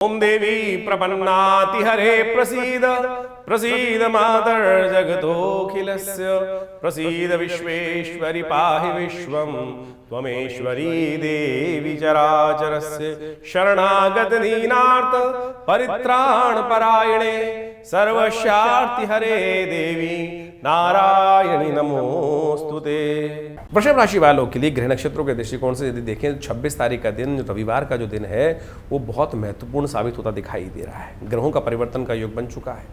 ओम देवी प्रपन्नाति हरे प्रसीद प्रसीद मातर्जगतोऽखिलस्य प्रसीद विश्वेश्वरि पाहि विश्वं त्वमेश्वरी देवी चराचरस्य शरणागत दीनार्थ परित्राण परायणे सर्वस्यार्ति हरे देवी नारायणी नमोस्तुते। वृषभ राशि वालों के लिए ग्रह नक्षत्रों के दृष्टिकोण से यदि देखें 26 तारीख का दिन, रविवार का जो दिन है, वो बहुत महत्वपूर्ण साबित होता दिखाई दे रहा है। ग्रहों का परिवर्तन का योग बन चुका है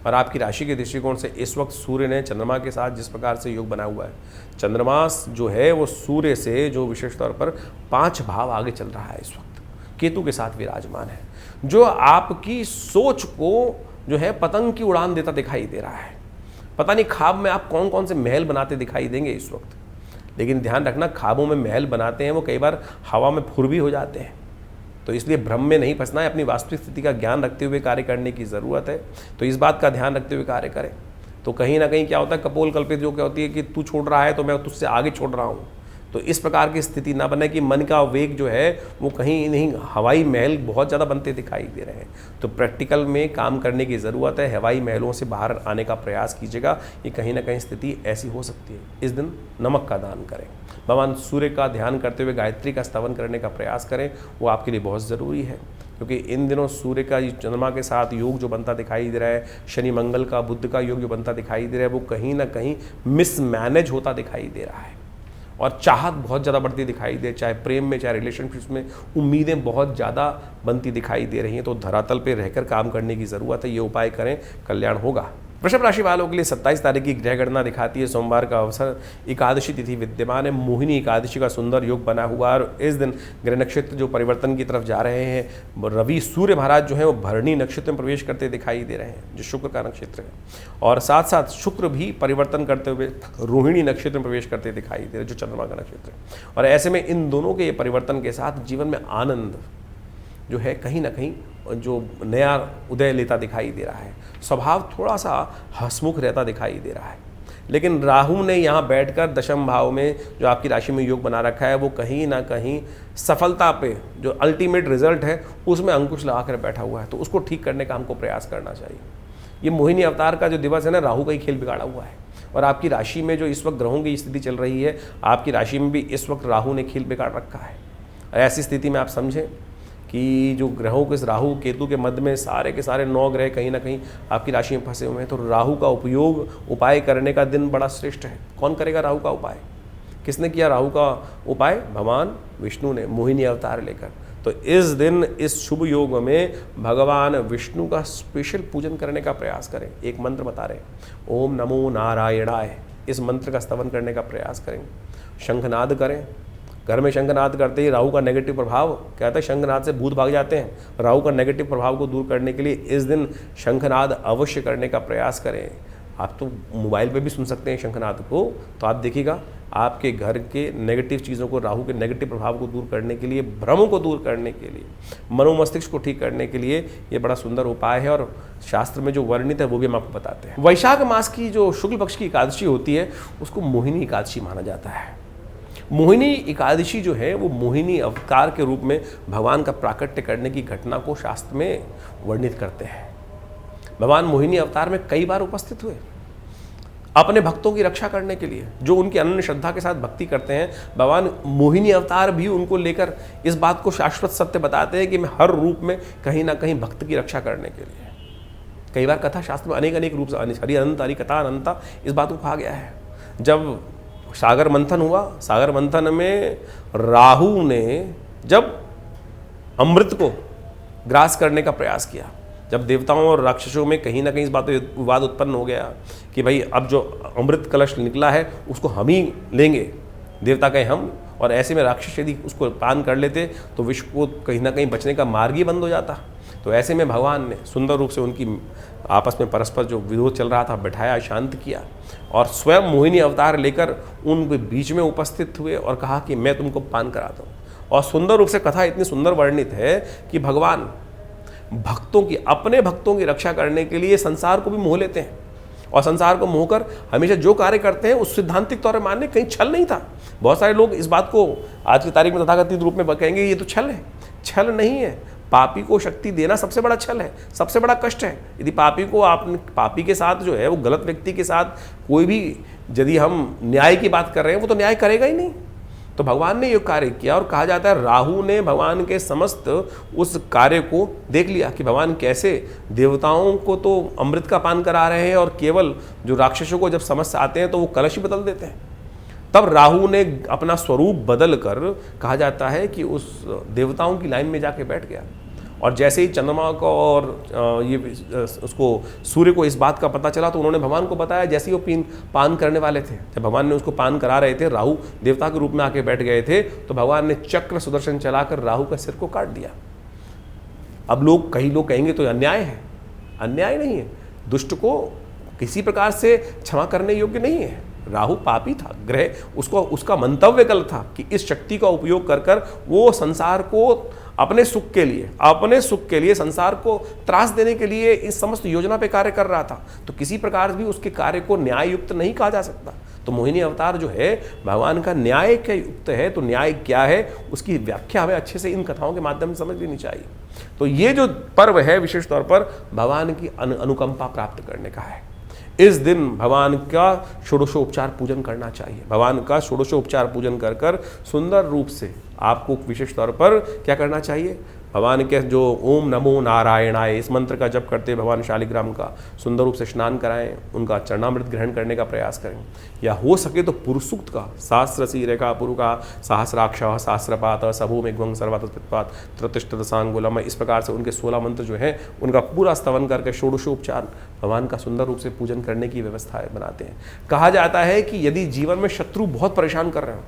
और आपकी राशि के दृष्टिकोण से इस वक्त सूर्य ने चंद्रमा के साथ जिस प्रकार से योग बना हुआ है, चंद्रमा जो है वो सूर्य से जो विशेष तौर पर 5 भाव आगे चल रहा है, इस वक्त केतु के साथ विराजमान है, जो आपकी सोच को जो है पतंग की उड़ान देता दिखाई दे रहा है। पता नहीं ख्वाब में आप कौन कौन से महल बनाते दिखाई देंगे इस वक्त, लेकिन ध्यान रखना, ख्वाबों में महल बनाते हैं वो कई बार हवा में फुर भी हो जाते हैं, तो इसलिए भ्रम में नहीं फंसना है। अपनी वास्तविक स्थिति का ज्ञान रखते हुए कार्य करने की ज़रूरत है, तो इस बात का ध्यान रखते हुए कार्य करें। तो कहीं ना कहीं क्या होता है, कपोल कल्पित जो क्या होती है कि तू छोड़ रहा है तो मैं तुझसे आगे छोड़ रहा हूँ, तो इस प्रकार की स्थिति ना बने कि मन का वेग जो है वो कहीं नहीं, हवाई महल बहुत ज़्यादा बनते दिखाई दे रहे हैं, तो प्रैक्टिकल में काम करने की ज़रूरत है। हवाई महलों से बाहर आने का प्रयास कीजिएगा, ये कहीं ना कहीं स्थिति ऐसी हो सकती है। इस दिन नमक का दान करें, भगवान सूर्य का ध्यान करते हुए गायत्री का स्तवन करने का प्रयास करें, वो आपके लिए बहुत ज़रूरी है, क्योंकि इन दिनों सूर्य का चंद्रमा के साथ योग जो बनता दिखाई दे रहा है, शनि मंगल का बुध का योग जो बनता दिखाई दे रहा है, वो कहीं ना कहीं मिसमैनेज होता दिखाई दे रहा है और चाहत बहुत ज़्यादा बढ़ती दिखाई दे, चाहे प्रेम में चाहे रिलेशनशिप्स में उम्मीदें बहुत ज़्यादा बनती दिखाई दे रही हैं। तो धरातल पे रहकर काम करने की ज़रूरत है, ये उपाय करें, कल्याण होगा। वृषभ राशि वालों के लिए 27 तारीख की ग्रह गणना दिखाती है, सोमवार का अवसर, एकादशी तिथि विद्यमान है, मोहिनी एकादशी का सुंदर योग बना हुआ है और इस दिन ग्रह नक्षत्र जो परिवर्तन की तरफ जा रहे हैं, रवि सूर्य महाराज जो है वो भरणी नक्षत्र में प्रवेश करते दिखाई दे रहे हैं, जो शुक्र का नक्षत्र है, और साथ साथ शुक्र भी परिवर्तन करते हुए रोहिणी नक्षत्र में प्रवेश करते दिखाई दे रहे हैं, जो चंद्रमा का नक्षत्र है। और ऐसे में इन दोनों के ये परिवर्तन के साथ जीवन में आनंद जो है कहीं ना कहीं जो नया उदय लेता दिखाई दे रहा है, स्वभाव थोड़ा सा हंसमुख रहता दिखाई दे रहा है। लेकिन राहु ने यहाँ बैठकर दशम भाव में जो आपकी राशि में योग बना रखा है, वो कहीं ना कहीं सफलता पे जो अल्टीमेट रिजल्ट है उसमें अंकुश लगाकर बैठा हुआ है, तो उसको ठीक करने का हमको प्रयास करना चाहिए। ये मोहिनी अवतार का जो दिवस है ना, राहु का ही खेल बिगाड़ा हुआ है और आपकी राशि में जो इस वक्त ग्रहों की स्थिति चल रही है, आपकी राशि में भी इस वक्त राहु ने खेल बिगाड़ रखा है। ऐसी स्थिति में आप समझें कि जो ग्रहों के राहु केतु के मध्य में सारे के सारे 9 ग्रह कहीं ना कहीं आपकी राशि में फंसे हुए हैं, तो राहु का उपयोग उपाय करने का दिन बड़ा श्रेष्ठ है। कौन करेगा राहु का उपाय? किसने किया राहु का उपाय? भगवान विष्णु ने, मोहिनी अवतार लेकर। तो इस दिन इस शुभ योग में भगवान विष्णु का स्पेशल पूजन करने का प्रयास करें। एक मंत्र बता रहे, ओम नमो नारायणाय, इस मंत्र का स्तवन करने का प्रयास करें। शंखनाद करें, घर में शंखनाद करते ही राहु का नेगेटिव प्रभाव, कहते हैं शंखनाद से भूत भाग जाते हैं, राहु का नेगेटिव प्रभाव को दूर करने के लिए इस दिन शंखनाद अवश्य करने का प्रयास करें। आप तो मोबाइल पे भी सुन सकते हैं शंखनाद को, तो आप देखिएगा आपके घर के नेगेटिव चीज़ों को, राहु के नेगेटिव प्रभाव को दूर करने के लिए, भ्रमों को दूर करने के लिए, मनोमस्तिष्क को ठीक करने के लिए ये बड़ा सुंदर उपाय है और शास्त्र में जो वर्णित है वो भी हम आपको बताते हैं। वैशाख मास की जो शुक्ल पक्ष की एकादशी होती है उसको मोहिनी एकादशी माना जाता है। मोहिनी एकादशी जो है वो मोहिनी अवतार के रूप में भगवान का प्राकट्य करने की घटना को शास्त्र में वर्णित करते हैं। भगवान मोहिनी अवतार में कई बार उपस्थित हुए अपने भक्तों की रक्षा करने के लिए, जो उनकी अनन्य श्रद्धा के साथ भक्ति करते हैं। भगवान मोहिनी अवतार भी उनको लेकर इस बात को शाश्वत सत्य बताते हैं कि मैं हर रूप में कहीं ना कहीं भक्त की रक्षा करने के लिए। कई बार कथा शास्त्र में अनेक अनेक रूप से, हरि अनंत हरि कथा अनंता, इस बात को कहा गया है। जब सागर मंथन हुआ, सागर मंथन में राहु ने जब अमृत को ग्रास करने का प्रयास किया, जब देवताओं और राक्षसों में कहीं ना कहीं इस बात पर विवाद उत्पन्न हो गया कि भाई अब जो अमृत कलश निकला है उसको हम ही लेंगे, देवता कहे हम, और ऐसे में राक्षस यदि उसको पान कर लेते तो विश्व को कहीं ना कहीं बचने का मार्ग ही बंद हो जाता। तो ऐसे में भगवान ने सुंदर रूप से उनकी आपस में परस्पर जो विरोध चल रहा था बैठाया, शांत किया और स्वयं मोहिनी अवतार लेकर उनके बीच में उपस्थित हुए और कहा कि मैं तुमको पान कराता हूँ। और सुंदर रूप से कथा इतनी सुंदर वर्णित है कि भगवान भक्तों की, अपने भक्तों की रक्षा करने के लिए संसार को भी मोह लेते हैं और संसार को मोहकर हमेशा जो कार्य करते हैं उस सिद्धांतिक तौर पर मानने, कहीं छल नहीं था। बहुत सारे लोग इस बात को आज की तारीख में तथाकथित रूप में कहेंगे ये तो छल है। छल नहीं है, पापी को शक्ति देना सबसे बड़ा छल है, सबसे बड़ा कष्ट है। यदि पापी के साथ जो है वो गलत व्यक्ति के साथ कोई भी, यदि हम न्याय की बात कर रहे हैं, वो तो न्याय करेगा ही नहीं। तो भगवान ने ये कार्य किया और कहा जाता है राहु ने भगवान के समस्त उस कार्य को देख लिया कि भगवान कैसे देवताओं को तो अमृत का पान करा रहे हैं और केवल जो राक्षसों को जब समस्या आते हैं तो वो कलश ही बदल देते हैं। तब राहु ने अपना स्वरूप बदल कर, कहा जाता है कि उस देवताओं की लाइन में जाके बैठ गया। और जैसे ही चंद्रमा को और उसको सूर्य को इस बात का पता चला तो उन्होंने भगवान को बताया। जैसे ही वो पान करने वाले थे, जब भगवान ने उसको पान करा रहे थे, राहु देवता के रूप में आके बैठ गए थे, तो भगवान ने चक्र सुदर्शन चलाकर राहु का सिर को काट दिया। अब कई लोग कहेंगे तो अन्याय है। अन्याय नहीं है, दुष्ट को किसी प्रकार से क्षमा करने योग्य नहीं है। राहु पापी था, ग्रह उसका मंतव्य गलत था कि इस शक्ति का उपयोग कर कर वो संसार को अपने सुख के लिए संसार को त्रास देने के लिए इस समस्त योजना पे कार्य कर रहा था। तो किसी प्रकार भी उसके कार्य को न्याय युक्त नहीं कहा जा सकता। तो मोहिनी अवतार जो है भगवान का न्याय के युक्त है। तो न्याय क्या है उसकी व्याख्या हमें अच्छे से इन कथाओं के माध्यम से समझ लेनी चाहिए। तो ये जो पर्व है विशेष तौर पर भगवान की अनुकंपा प्राप्त करने का है। इस दिन भगवान का षोडशोपचार पूजन करना चाहिए। भगवान का षोडशोपचार पूजन कर कर सुंदर रूप से आपको विशेष तौर पर क्या करना चाहिए, भगवान के जो ओम नमो नारायणाय इस मंत्र का जप करते भगवान शालिग्राम का सुंदर रूप से स्नान कराएं, उनका चरणामृत ग्रहण करने का प्रयास करें, या हो सके तो पुरुष सूक्त का सहस्र शीरेखा पुरुका सहस्राक्ष सहस्रपात सभो मेघ्वं सर्वातपात त्रतिष्ठसांगुलम, इस प्रकार से उनके 16 मंत्र जो हैं उनका पूरा स्तवन करके षोडशोपचार भगवान का सुंदर रूप से पूजन करने की व्यवस्था बनाते हैं। कहा जाता है कि यदि जीवन में शत्रु बहुत परेशान कर रहे हो,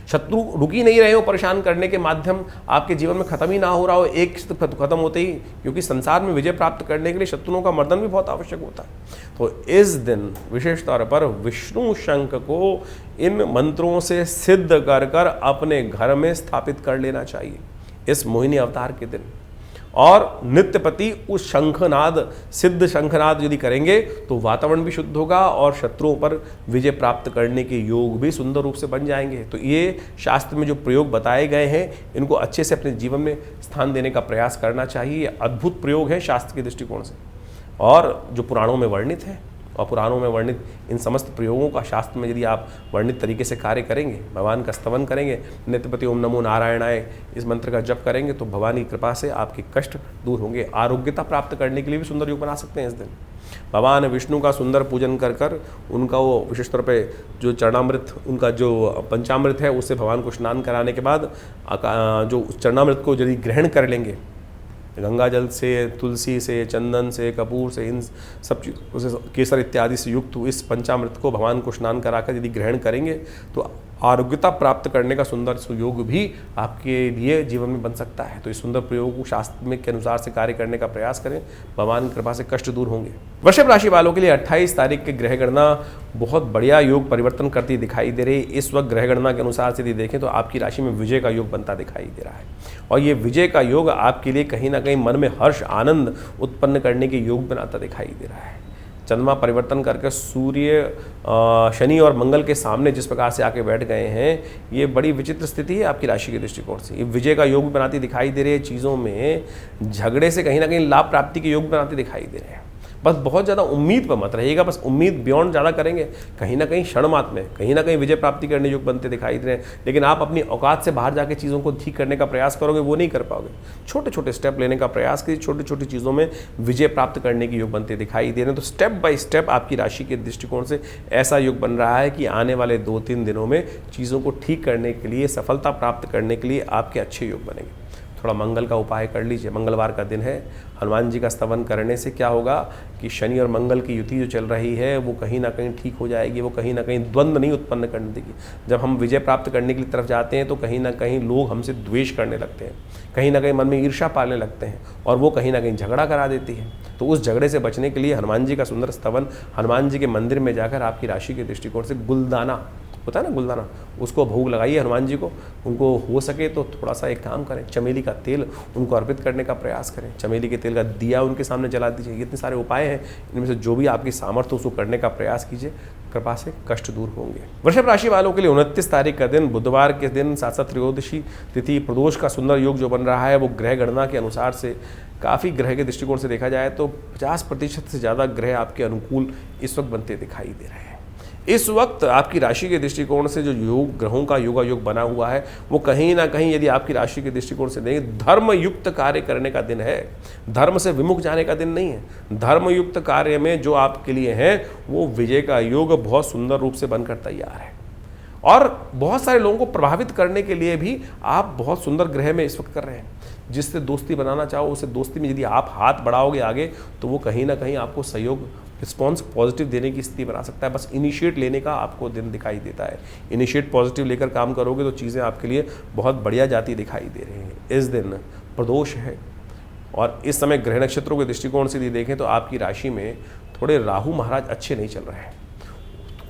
शत्रु रुक ही नहीं रहे हो परेशान करने के माध्यम, आपके जीवन में खत्म ही ना हो रहा हो, एक खत्म होते ही, क्योंकि संसार में विजय प्राप्त करने के लिए शत्रुओं का मर्दन भी बहुत आवश्यक होता है। तो इस दिन विशेष तौर पर विष्णु शंख को इन मंत्रों से सिद्ध कर कर अपने घर में स्थापित कर लेना चाहिए इस मोहिनी अवतार के दिन। और नित्यपति उस शंखनाद, सिद्ध शंखनाद यदि करेंगे तो वातावरण भी शुद्ध होगा और शत्रुओं पर विजय प्राप्त करने के योग भी सुंदर रूप से बन जाएंगे। तो ये शास्त्र में जो प्रयोग बताए गए हैं इनको अच्छे से अपने जीवन में स्थान देने का प्रयास करना चाहिए। ये अद्भुत प्रयोग है शास्त्र के दृष्टिकोण से, और जो पुराणों में वर्णित है, और पुराणों में वर्णित इन समस्त प्रयोगों का शास्त्र में यदि आप वर्णित तरीके से कार्य करेंगे, भगवान का स्तवन करेंगे, नित्यपति ओम नमो नारायणाय इस मंत्र का जप करेंगे, तो भगवान की कृपा से आपके कष्ट दूर होंगे। आरोग्यता प्राप्त करने के लिए भी सुंदर योग बना सकते हैं इस दिन। भगवान विष्णु का सुंदर पूजन कर कर उनका वो विशेष तौर पे जो चरणामृत, उनका जो पंचामृत है उससे भगवान को स्नान कराने के बाद जो चरणामृत को यदि ग्रहण कर लेंगे, गंगा जल से, तुलसी से, चंदन से, कपूर से, इन सब चीज़ों से, केसर इत्यादि से युक्त इस पंचामृत को भगवान को स्नान कराकर यदि ग्रहण करेंगे तो आरोग्यता प्राप्त करने का सुंदर सुयोग भी आपके लिए जीवन में बन सकता है। तो इस सुंदर प्रयोग को शास्त्र में के अनुसार से कार्य करने का प्रयास करें, भगवान की कृपा से कष्ट दूर होंगे। वृषभ राशि वालों के लिए 28 तारीख के ग्रह गणना बहुत बढ़िया योग परिवर्तन करती दिखाई दे रही है। इस वक्त ग्रह गणना के अनुसार से यदि देखें तो आपकी राशि में विजय का योग बनता दिखाई दे रहा है, और ये विजय का योग आपके लिए कहीं ना कहीं मन में हर्ष आनंद उत्पन्न करने के योग बनाता दिखाई दे रहा है। चंद्रमा परिवर्तन करके सूर्य, शनि और मंगल के सामने जिस प्रकार से आके बैठ गए हैं, ये बड़ी विचित्र स्थिति है आपकी राशि के दृष्टिकोण से। ये विजय का योग भी बनाती दिखाई दे रही है, चीज़ों में झगड़े से कहीं ना कहीं लाभ प्राप्ति के योग बनाते दिखाई दे रहे हैं। बस बहुत ज़्यादा उम्मीद पर मत रहिएगा, बस उम्मीद बियॉन्ड ज़्यादा करेंगे, कहीं ना कहीं क्षणमात में कहीं ना कहीं विजय प्राप्ति करने योग बनते दिखाई दे रहे हैं। लेकिन आप अपनी औकात से बाहर जाके चीज़ों को ठीक करने का प्रयास करोगे, वो नहीं कर पाओगे। छोटे छोटे स्टेप लेने का प्रयास कीजिए, छोटी छोटी चीज़ों में विजय प्राप्त करने के योग बनते दिखाई दे रहे हैं। तो स्टेप बाय स्टेप आपकी राशि के दृष्टिकोण से ऐसा योग बन रहा है कि आने वाले 2-3 दिनों में चीज़ों को ठीक करने के लिए, सफलता प्राप्त करने के लिए आपके अच्छे योग बनेंगे। थोड़ा मंगल का उपाय कर लीजिए, मंगलवार का दिन है। हनुमान जी का स्तवन करने से क्या होगा कि शनि और मंगल की युति जो चल रही है वो कहीं ना कहीं ठीक हो जाएगी, वो कहीं ना कहीं द्वंद्व नहीं उत्पन्न करने देगी। जब हम विजय प्राप्त करने की तरफ जाते हैं तो कहीं ना कहीं लोग हमसे द्वेष करने लगते हैं, कहीं ना कहीं मन में ईर्ष्या पालने लगते हैं, और वो कहीं ना कहीं झगड़ा करा देती है। तो उस झगड़े से बचने के लिए हनुमान जी का सुंदर स्तवन, हनुमान जी के मंदिर में जाकर आपकी राशि के दृष्टिकोण से गुलदाना होता है ना, गुलदाना, उसको भोग लगाइए हनुमान जी को। उनको हो सके तो थोड़ा सा एक काम करें, चमेली का तेल उनको अर्पित करने का प्रयास करें, चमेली के तेल का दिया उनके सामने जला दीजिए। इतने सारे उपाय हैं, इनमें से जो भी आपकी सामर्थ्य उसको करने का प्रयास कीजिए। कृपा से कष्ट दूर होंगे। वृषभ राशि वालों के लिए 29 तारीख का दिन बुधवार के दिन साथ साथ त्रयोदशी तिथि प्रदोष का सुंदर योग जो बन रहा है वो ग्रह गणना के अनुसार से काफ़ी ग्रह के दृष्टिकोण से देखा जाए तो 50% से ज़्यादा ग्रह आपके अनुकूल इस वक्त बनते दिखाई दे रहे हैं। इस वक्त आपकी राशि के दृष्टिकोण से जो योग ग्रहों का योगा योग बना हुआ है वो कहीं ना कहीं यदि आपकी राशि के दृष्टिकोण से देखें धर्म युक्त कार्य करने का दिन है, धर्म से विमुख जाने का दिन नहीं है। धर्म युक्त कार्य में जो आपके लिए है वो विजय का योग बहुत सुंदर रूप से बनकर तैयार है और बहुत सारे लोगों को प्रभावित करने के लिए भी आप बहुत सुंदर ग्रह में इस वक्त कर रहे हैं। जिससे दोस्ती बनाना चाहो उसे दोस्ती में यदि आप हाथ बढ़ाओगे आगे तो वो कहीं ना कहीं आपको सहयोग रिस्पॉन्स पॉजिटिव देने की स्थिति बना सकता है। बस इनिशिएट लेने का आपको दिन दिखाई देता है। इनिशिएट पॉजिटिव लेकर काम करोगे तो चीज़ें आपके लिए बहुत बढ़िया जाती दिखाई दे रही हैं। इस दिन प्रदोष है और इस समय ग्रह नक्षत्रों के दृष्टिकोण से यदि देखें तो आपकी राशि में थोड़े राहु महाराज अच्छे नहीं चल रहे हैं।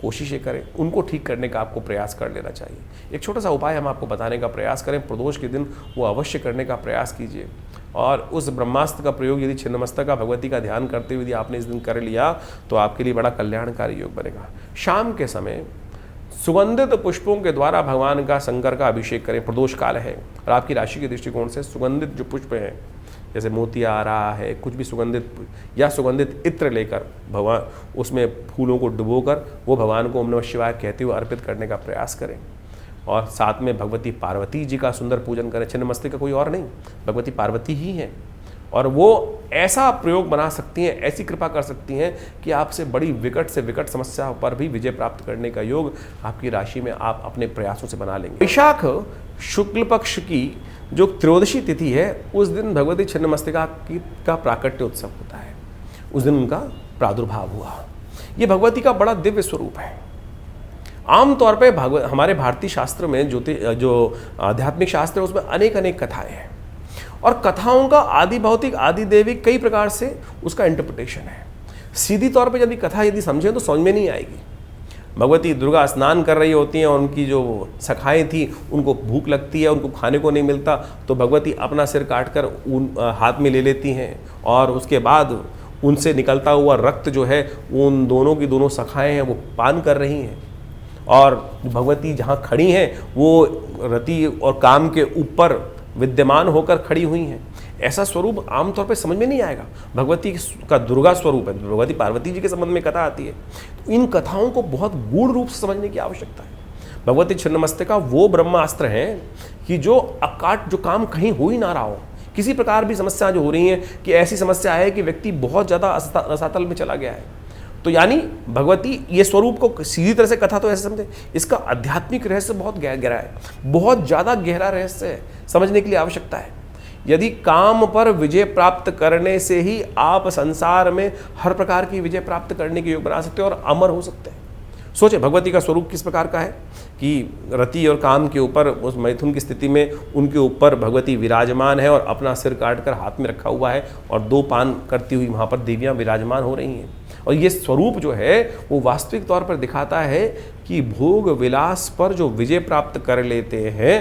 कोशिश ये करें उनको ठीक करने का आपको प्रयास कर लेना चाहिए। एक छोटा सा उपाय हम आपको बताने का प्रयास करें, प्रदोष के दिन वो अवश्य करने का प्रयास कीजिए और उस ब्रह्मास्त्र का प्रयोग यदि छिन्नमस्तका भगवती का ध्यान करते हुए यदि आपने इस दिन कर लिया तो आपके लिए बड़ा कल्याणकारी योग बनेगा। शाम के समय सुगंधित पुष्पों के द्वारा भगवान का शंकर का अभिषेक करें। प्रदोष काल है और आपकी राशि के दृष्टिकोण से सुगंधित जो पुष्प हैं जैसे मोतिया आ रहा है, कुछ भी सुगंधित या सुगंधित इत्र लेकर भगवान उसमें फूलों को डुबोकर वो भगवान को ओम नमः शिवाय कहते हुए अर्पित करने का प्रयास करें और साथ में भगवती पार्वती जी का सुंदर पूजन करें। छिन्नमस्तिका कोई और नहीं, भगवती पार्वती ही हैं और वो ऐसा प्रयोग बना सकती हैं, ऐसी कृपा कर सकती हैं कि आपसे बड़ी विकट से विकट समस्या पर भी विजय प्राप्त करने का योग आपकी राशि में आप अपने प्रयासों से बना लेंगे। वैशाख शुक्ल पक्ष की जो त्रयोदशी तिथि है उस दिन भगवती छिन्नमस्तिका का प्राकट्य उत्सव होता है। उस दिन उनका प्रादुर्भाव हुआ। ये भगवती का बड़ा दिव्य स्वरूप है। आमतौर पे हमारे भारतीय शास्त्र में जो आध्यात्मिक शास्त्र है उसमें अनेक अनेक कथाएं हैं और कथाओं का आदि भौतिक आदि दैविक कई प्रकार से उसका इंटरप्रिटेशन है। सीधी तौर पे यदि कथा यदि समझें तो समझ में नहीं आएगी। भगवती दुर्गा स्नान कर रही होती हैं और उनकी जो सखाएं थी उनको भूख लगती है, उनको खाने को नहीं मिलता तो भगवती अपना सिर काटकर उन हाथ में ले लेती हैं और उसके बाद उनसे निकलता हुआ रक्त जो है उन दोनों की दोनों सखाएं हैं वो पान कर रही हैं और भगवती जहाँ खड़ी हैं वो रति और काम के ऊपर विद्यमान होकर खड़ी हुई हैं। ऐसा स्वरूप आमतौर पे समझ में नहीं आएगा। भगवती का दुर्गा स्वरूप है, भगवती पार्वती जी के संबंध में कथा आती है तो इन कथाओं को बहुत गूढ़ रूप से समझने की आवश्यकता है। भगवती छिन्नमस्तिका वो ब्रह्मास्त्र हैं कि जो अकाट जो काम कहीं हो ही ना रहा हो, किसी प्रकार भी समस्या जो हो रही है कि ऐसी समस्या है कि व्यक्ति बहुत ज़्यादा असातल में चला गया है तो यानी भगवती ये स्वरूप को सीधी तरह से कथा तो ऐसे समझे, इसका आध्यात्मिक रहस्य बहुत गहरा है, बहुत ज़्यादा गहरा रहस्य है, समझने के लिए आवश्यकता है। यदि काम पर विजय प्राप्त करने से ही आप संसार में हर प्रकार की विजय प्राप्त करने के योग बना सकते हो और अमर हो सकते हैं। सोचे भगवती का स्वरूप किस प्रकार का है कि रति और काम के ऊपर उस मैथुन की स्थिति में उनके ऊपर भगवती विराजमान है और अपना सिर काटकर हाथ में रखा हुआ है और दो पान करती हुई वहाँ पर देवियाँ विराजमान हो रही हैं। और ये स्वरूप जो है वो वास्तविक तौर पर दिखाता है कि भोग विलास पर जो विजय प्राप्त कर लेते हैं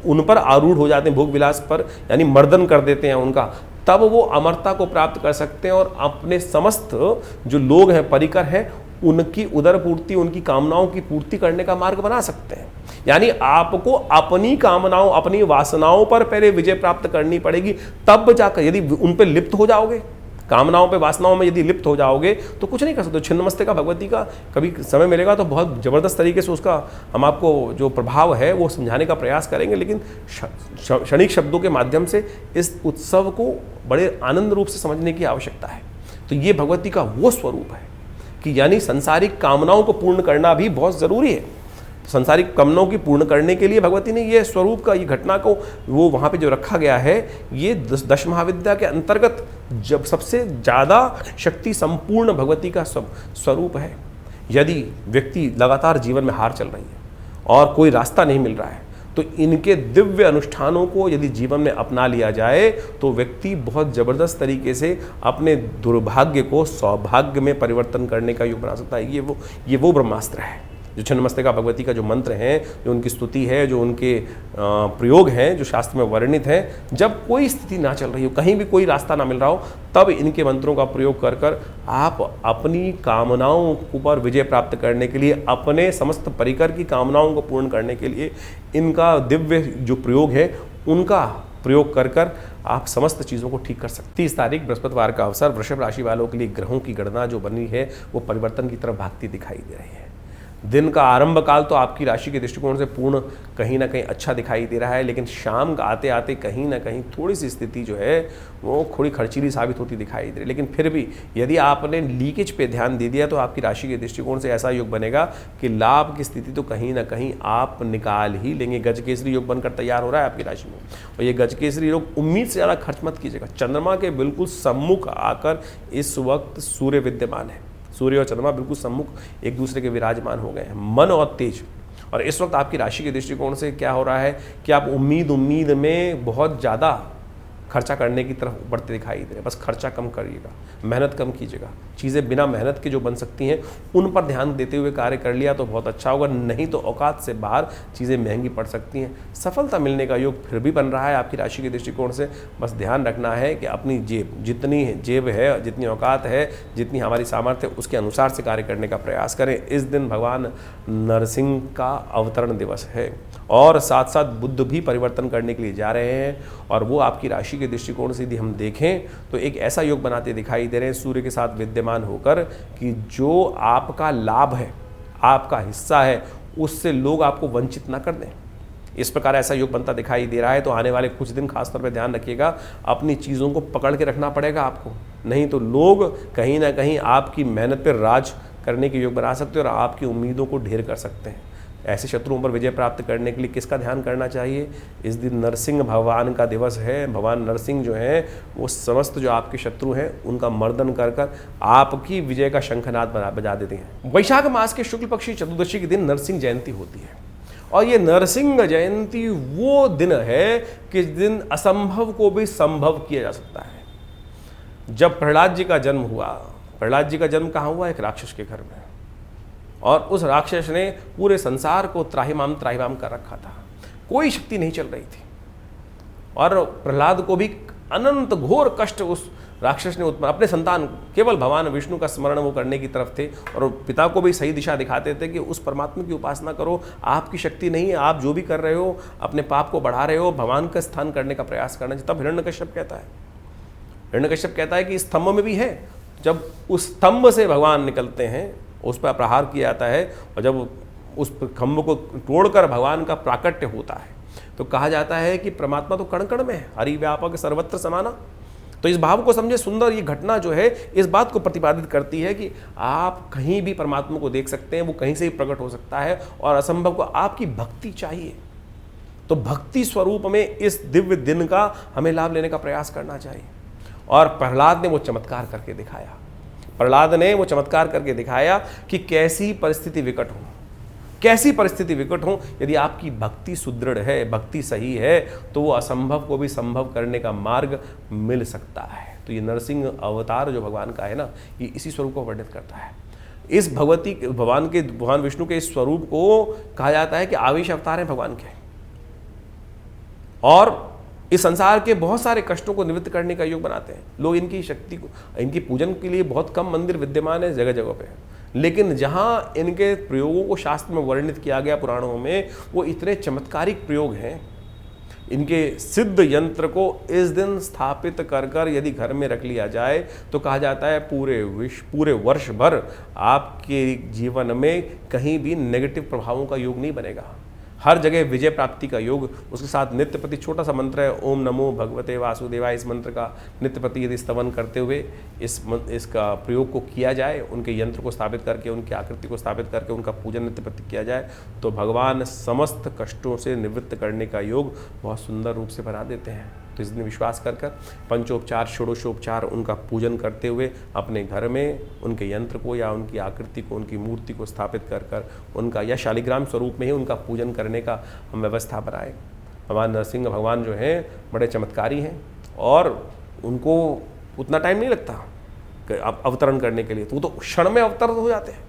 उन पर आरूढ़ हो जाते हैं, भोग विलास पर यानी मर्दन कर देते हैं उनका, तब वो अमरता को प्राप्त कर सकते हैं और अपने समस्त जो लोग हैं परिकर हैं उनकी उदर पूर्ति, उनकी कामनाओं की पूर्ति करने का मार्ग बना सकते हैं। यानी आपको अपनी कामनाओं अपनी वासनाओं पर पहले विजय प्राप्त करनी पड़ेगी, तब जाकर यदि उन पर लिप्त हो जाओगे, कामनाओं पे वासनाओं में यदि लिप्त हो जाओगे तो कुछ नहीं कर सकते। छिन्नमस्तिका भगवती का कभी समय मिलेगा तो बहुत ज़बरदस्त तरीके से उसका हम आपको जो प्रभाव है वो समझाने का प्रयास करेंगे, लेकिन क्षणिक शब्दों के माध्यम से इस उत्सव को बड़े आनंद रूप से समझने की आवश्यकता है। तो ये भगवती का वो स्वरूप है कि यानी संसारिक कामनाओं को पूर्ण करना भी बहुत ज़रूरी है। संसारिक कामनाओं की पूर्ण करने के लिए भगवती ने ये स्वरूप का ये घटना को वो वहाँ पे जो रखा गया है ये दश महाविद्या के अंतर्गत जब सबसे ज़्यादा शक्ति संपूर्ण भगवती का स्वरूप है। यदि व्यक्ति लगातार जीवन में हार चल रही है और कोई रास्ता नहीं मिल रहा है तो इनके दिव्य अनुष्ठानों को यदि जीवन में अपना लिया जाए तो व्यक्ति बहुत ज़बरदस्त तरीके से अपने दुर्भाग्य को सौभाग्य में परिवर्तन करने का योग बना सकता है। ये वो ब्रह्मास्त्र है। जो छिन्नमस्तिका भगवती का जो मंत्र है, जो उनकी स्तुति है, जो उनके प्रयोग हैं जो शास्त्र में वर्णित हैं, जब कोई स्थिति ना चल रही हो, कहीं भी कोई रास्ता ना मिल रहा हो, तब इनके मंत्रों का प्रयोग कर कर आप अपनी कामनाओं पर विजय प्राप्त करने के लिए, अपने समस्त परिकर की कामनाओं को पूर्ण करने के लिए इनका दिव्य जो प्रयोग है उनका प्रयोग कर कर आप समस्त चीज़ों को ठीक कर सकते। 30 तारीख बृहस्पतिवार का अवसर, वृषभ राशि वालों के लिए ग्रहों की गणना जो बनी है वो परिवर्तन की तरफ भागती दिखाई दे रही है। दिन का आरंभ काल तो आपकी राशि के दृष्टिकोण से पूर्ण कहीं ना कहीं अच्छा दिखाई दे रहा है, लेकिन शाम का आते आते कहीं ना कहीं थोड़ी सी स्थिति जो है वो थोड़ी खर्चीली साबित होती दिखाई दे रही है। लेकिन फिर भी यदि आपने लीकेज पे ध्यान दे दिया तो आपकी राशि के दृष्टिकोण से ऐसा योग बनेगा कि लाभ की स्थिति तो कहीं ना कहीं आप निकाल ही लेंगे। गजकेसरी योग बनकर तैयार हो रहा है आपकी राशि में, और ये गजकेसरी योग उम्मीद से ज़्यादा खर्च मत कीजिएगा। चंद्रमा के बिल्कुल सम्मुख आकर इस वक्त सूर्य विद्यमान है, सूर्य और चंद्रमा बिल्कुल सम्मुख एक दूसरे के विराजमान हो गए हैं, मन और तेज। और इस वक्त आपकी राशि के दृष्टिकोण से क्या हो रहा है कि आप उम्मीद में बहुत ज़्यादा खर्चा करने की तरफ बढ़ते दिखाई दे रहे हैं। बस खर्चा कम करिएगा, मेहनत कम कीजिएगा। चीज़ें बिना मेहनत के जो बन सकती हैं उन पर ध्यान देते हुए कार्य कर लिया तो बहुत अच्छा होगा, नहीं तो औकात से बाहर चीज़ें महंगी पड़ सकती हैं। सफलता मिलने का योग फिर भी बन रहा है आपकी राशि के दृष्टिकोण से। बस ध्यान रखना है कि अपनी जितनी जेब है, जितनी औकात है, जितनी हमारी सामर्थ्य है, उसके अनुसार से कार्य करने का प्रयास करें। इस दिन भगवान नरसिंह का अवतरण दिवस है और साथ साथ बुद्ध भी परिवर्तन करने के लिए जा रहे हैं, और वो आपकी राशि के दृष्टिकोण से यदि हम देखें तो एक ऐसा योग बनाते दिखाई दे रहे हैं सूर्य के साथ विद्यमान होकर कि जो आपका लाभ है, आपका हिस्सा है, उससे लोग आपको वंचित ना कर दें। इस प्रकार ऐसा योग बनता दिखाई दे रहा है। तो आने वाले कुछ दिन खासतौर पर ध्यान रखिएगा, अपनी चीज़ों को पकड़ के रखना पड़ेगा आपको, नहीं तो लोग कहीं ना कहीं आपकी मेहनत पर राज करने के योग बना सकते हैं और आपकी उम्मीदों को ढेर कर सकते हैं। ऐसे शत्रुओं पर विजय प्राप्त करने के लिए किसका ध्यान करना चाहिए? इस दिन नरसिंह भगवान का दिवस है। भगवान नरसिंह जो हैं वो समस्त जो आपके शत्रु हैं उनका मर्दन कर कर आपकी विजय का शंखनाद बजा देते हैं। वैशाख मास के शुक्ल पक्षी चतुर्दशी के दिन नरसिंह जयंती होती है, और ये नरसिंह जयंती वो दिन है कि इस दिन असंभव को भी संभव किया जा सकता है। जब प्रहलाद जी का जन्म हुआ, प्रहलाद जी का जन्म कहाँ हुआ? एक राक्षस के घर में, और उस राक्षस ने पूरे संसार को त्राहिमाम कर रखा था। कोई शक्ति नहीं चल रही थी, और प्रहलाद को भी अनंत घोर कष्ट उस राक्षस ने उत्पन्न। अपने संतान केवल भगवान विष्णु का स्मरण वो करने की तरफ थे, और पिता को भी सही दिशा दिखाते थे कि उस परमात्मा की उपासना करो, आपकी शक्ति नहीं है, आप जो भी कर रहे हो अपने पाप को बढ़ा रहे हो, भगवान का स्थान करने का प्रयास करना चाहिए। तब हिरण्यकश्यप कहता है कि स्तंभ में भी है। जब उस स्तंभ से भगवान निकलते हैं, उस पर प्रहार किया जाता है, और जब उस खंभ को तोड़कर भगवान का प्राकट्य होता है तो कहा जाता है कि परमात्मा तो कण कण में है, हरि व्यापक सर्वत्र समाना। तो इस भाव को समझे। सुंदर ये घटना जो है इस बात को प्रतिपादित करती है कि आप कहीं भी परमात्मा को देख सकते हैं, वो कहीं से ही प्रकट हो सकता है, और असंभव को आपकी भक्ति चाहिए। तो भक्ति स्वरूप में इस दिव्य दिन का हमें लाभ लेने का प्रयास करना चाहिए। और प्रहलाद ने वो चमत्कार करके दिखाया, कि कैसी परिस्थिति विकट हो, यदि आपकी भक्ति सुदृढ़ है, भक्ति सही है, तो वो असंभव को भी संभव करने का मार्ग मिल सकता है। तो ये नरसिंह अवतार जो भगवान का है ना, ये इसी स्वरूप को वर्णित करता है। इस भगवान विष्णु के इस स्वरूप को कहा जाता है कि आवेश अवतार है भगवान के, और इस संसार के बहुत सारे कष्टों को निवृत्त करने का योग बनाते हैं लोग। इनकी शक्ति को, इनकी पूजन के लिए बहुत कम मंदिर विद्यमान है जगह जगह पे, लेकिन जहाँ इनके प्रयोगों को शास्त्र में वर्णित किया गया पुराणों में, वो इतने चमत्कारिक प्रयोग हैं। इनके सिद्ध यंत्र को इस दिन स्थापित कर कर यदि घर में रख लिया जाए तो कहा जाता है पूरे वर्ष भर आपके जीवन में कहीं भी नेगेटिव प्रभावों का योग नहीं बनेगा। हर जगह विजय प्राप्ति का योग। उसके साथ नित्य प्रति छोटा सा मंत्र है, ओम नमो भगवते वासुदेवाय। इस मंत्र का नित्य प्रति यदि स्तवन करते हुए इसका प्रयोग को किया जाए, उनके यंत्र को स्थापित करके, उनकी आकृति को स्थापित करके उनका पूजन नित्य प्रति किया जाए, तो भगवान समस्त कष्टों से निवृत्त करने का योग बहुत सुंदर रूप से बना देते हैं। तो इस दिन विश्वास कर पंचोपचार षोडशोपचार उनका पूजन करते हुए अपने घर में उनके यंत्र को या उनकी आकृति को, उनकी मूर्ति को स्थापित कर उनका या शालिग्राम स्वरूप में ही उनका पूजन करने का हम व्यवस्था बनाएं। भगवान नरसिंह भगवान जो हैं बड़े चमत्कारी हैं, और उनको उतना टाइम नहीं लगता अवतरण करने के लिए, तो वो तो क्षण में अवतरण हो जाते हैं।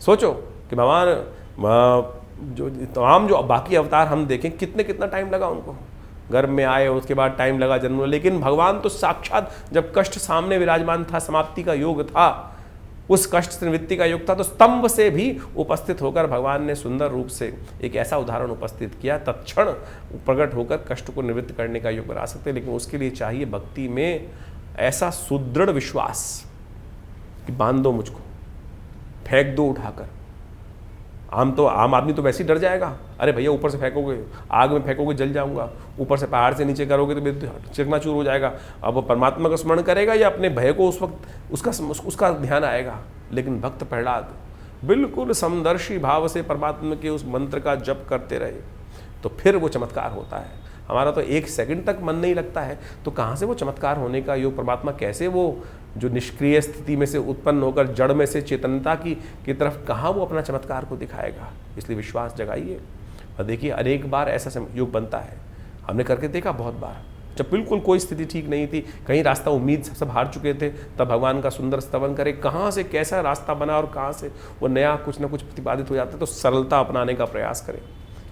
सोचो कि भगवान जो तमाम जो बाकी अवतार हम देखें कितना टाइम लगा उनको, गर्भ में आए उसके बाद टाइम लगा जन्म, लेकिन भगवान तो साक्षात जब कष्ट सामने विराजमान था, समाप्ति का योग था, उस कष्ट से निवृत्ति का योग था, तो स्तंभ से भी उपस्थित होकर भगवान ने सुंदर रूप से एक ऐसा उदाहरण उपस्थित किया, तत्क्षण प्रकट होकर कष्ट को निवृत्त करने का योग बना सकते हैं। लेकिन उसके लिए चाहिए भक्ति में ऐसा सुदृढ़ विश्वास कि बांध दो मुझको, फेंक दो उठाकर। आम आदमी तो वैसे ही डर जाएगा, अरे भैया ऊपर से फेंकोगे, आग में फेंकोगे जल जाऊंगा, ऊपर से पहाड़ से नीचे करोगे तो चकनाचूर हो जाएगा। अब वो परमात्मा का स्मरण करेगा या अपने भय को उस वक्त उसका ध्यान आएगा। लेकिन भक्त प्रहलाद बिल्कुल समदर्शी भाव से परमात्मा के उस मंत्र का जप करते रहे, तो फिर वो चमत्कार होता है। हमारा तो एक सेकंड तक मन नहीं लगता है, तो कहाँ से वो चमत्कार होने का योग, परमात्मा कैसे वो जो निष्क्रिय स्थिति में से उत्पन्न होकर जड़ में से चेतनता की तरफ कहाँ वो अपना चमत्कार को दिखाएगा। इसलिए विश्वास जगाइए और देखिए अनेक बार ऐसा योग बनता है, हमने करके देखा बहुत बार। जब बिल्कुल कोई स्थिति ठीक नहीं थी, कहीं रास्ता उम्मीद सब हार चुके थे, तब भगवान का सुंदर स्तवन करे, कहाँ से कैसा रास्ता बना और कहाँ से वो नया कुछ ना कुछ प्रतिपादित हो जाता है, तो सरलता अपनाने का प्रयास करें।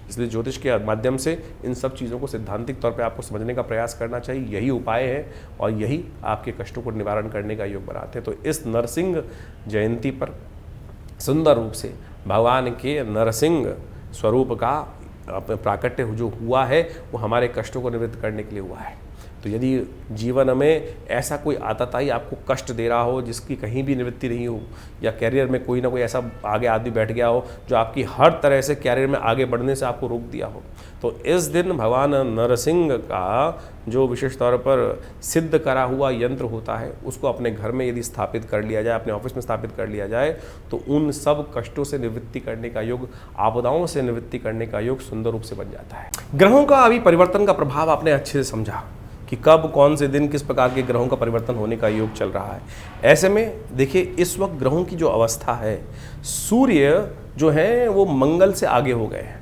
इसलिए ज्योतिष के माध्यम से इन सब चीज़ों को सैद्धांतिक तौर पे आपको समझने का प्रयास करना चाहिए। यही उपाय है और यही आपके कष्टों को निवारण करने का योग बनाते हैं। तो इस नरसिंह जयंती पर सुंदर रूप से भगवान के नरसिंह स्वरूप का प्राकट्य जो हुआ है वो हमारे कष्टों को निवृत्त करने के लिए हुआ है। तो यदि जीवन में ऐसा कोई आतताई आपको कष्ट दे रहा हो जिसकी कहीं भी निवृत्ति नहीं हो, या कैरियर में कोई ना कोई ऐसा आगे आदमी बैठ गया हो जो आपकी हर तरह से कैरियर में आगे बढ़ने से आपको रोक दिया हो, तो इस दिन भगवान नरसिंह का जो विशेष तौर पर सिद्ध करा हुआ यंत्र होता है उसको अपने घर में यदि स्थापित कर लिया जाए, अपने ऑफिस में स्थापित कर लिया जाए, तो उन सब कष्टों से निवृत्ति करने का योग, आपदाओं से निवृत्ति करने का योग सुंदर रूप से बन जाता है। ग्रहों का अभी परिवर्तन का प्रभाव आपने अच्छे से समझा कि कब कौन से दिन किस प्रकार के ग्रहों का परिवर्तन होने का योग चल रहा है। ऐसे में देखिए इस वक्त ग्रहों की जो अवस्था है, सूर्य जो है वो मंगल से आगे हो गए हैं।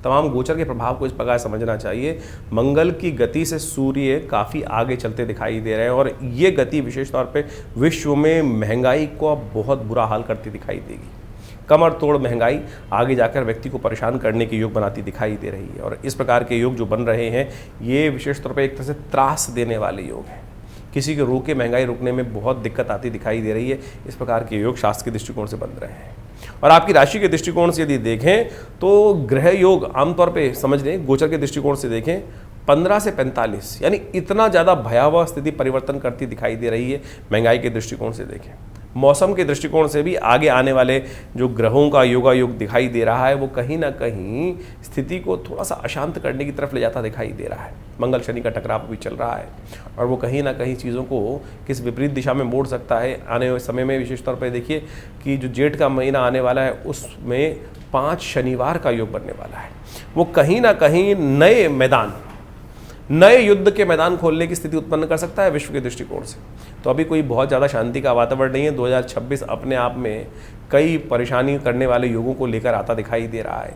तमाम गोचर के प्रभाव को इस प्रकार समझना चाहिए, मंगल की गति से सूर्य काफ़ी आगे चलते दिखाई दे रहे हैं और ये गति विशेष तौर पे विश्व में महंगाई को बहुत बुरा हाल करती दिखाई देगी। कमर तोड़ महंगाई आगे जाकर व्यक्ति को परेशान करने के योग बनाती दिखाई दे रही है। और इस प्रकार के योग जो बन रहे हैं ये विशेष तौर पर एक तरह से त्रास देने वाले योग हैं। किसी के रोके महंगाई रुकने में बहुत दिक्कत आती दिखाई दे रही है। इस प्रकार के योग शास्त्र के दृष्टिकोण से बन रहे हैं। और आपकी राशि के दृष्टिकोण से यदि देखें तो ग्रह योग आमतौर पे समझ लें, गोचर के दृष्टिकोण से देखें 15 से 45, यानी इतना ज़्यादा भयावह स्थिति परिवर्तन करती दिखाई दे रही है। महंगाई के दृष्टिकोण से देखें, मौसम के दृष्टिकोण से भी आगे आने वाले जो ग्रहों का योगायोग दिखाई दे रहा है वो कहीं ना कहीं स्थिति को थोड़ा सा अशांत करने की तरफ ले जाता दिखाई दे रहा है। मंगल शनि का टकराव भी चल रहा है और वो कहीं ना कहीं चीज़ों को किस विपरीत दिशा में मोड़ सकता है। आने वाले समय में विशेष तौर पर देखिए कि जो जेठ का महीना आने वाला है उसमें 5 शनिवार का योग बनने वाला है। वो कहीं ना कहीं नए युद्ध के मैदान खोलने की स्थिति उत्पन्न कर सकता है विश्व के दृष्टिकोण से। तो अभी कोई बहुत ज़्यादा शांति का वातावरण नहीं है। 2026 अपने आप में कई परेशानी करने वाले योगों को लेकर आता दिखाई दे रहा है।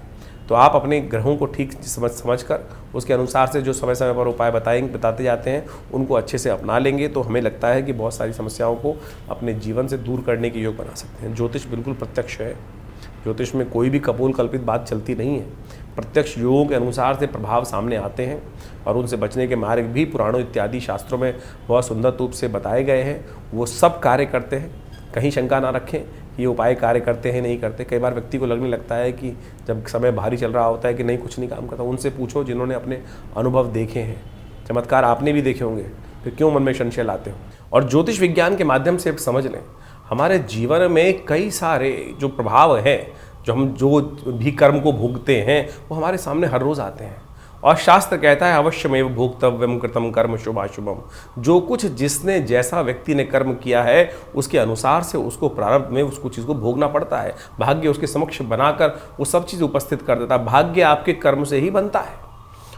तो आप अपने ग्रहों को ठीक समझ कर उसके अनुसार से जो समय समय पर उपाय बताते जाते हैं उनको अच्छे से अपना लेंगे तो हमें लगता है कि बहुत सारी समस्याओं को अपने जीवन से दूर करने के योग बना सकते हैं। ज्योतिष बिल्कुल प्रत्यक्ष है, ज्योतिष में कोई भी कपोल कल्पित बात चलती नहीं है। प्रत्यक्ष योगों के अनुसार से प्रभाव सामने आते हैं और उनसे बचने के मार्ग भी पुराणों इत्यादि शास्त्रों में बहुत सुंदर रूप से बताए गए हैं। वो सब कार्य करते हैं, कहीं शंका ना रखें ये उपाय कार्य करते हैं नहीं करते। कई बार व्यक्ति को लगने लगता है कि जब समय भारी चल रहा होता है कि नहीं कुछ नहीं काम करता। उनसे पूछो जिन्होंने अपने अनुभव देखे हैं, चमत्कार आपने भी देखे होंगे, फिर क्यों मन में संशय लाते हो। और ज्योतिष विज्ञान के माध्यम से समझ लें हमारे जीवन में कई सारे जो प्रभाव हैं, जो भी कर्म को भोगते हैं वो हमारे सामने हर रोज़ आते हैं। और शास्त्र कहता है अवश्यमेव भोक्तव्यम कृतम कर्म शुभाशुभम। जो कुछ जिसने जैसा व्यक्ति ने कर्म किया है उसके अनुसार से उसको प्रारंभ में उसको चीज़ को भोगना पड़ता है। भाग्य उसके समक्ष बनाकर वो सब चीज़ उपस्थित कर देता है। भाग्य आपके कर्म से ही बनता है।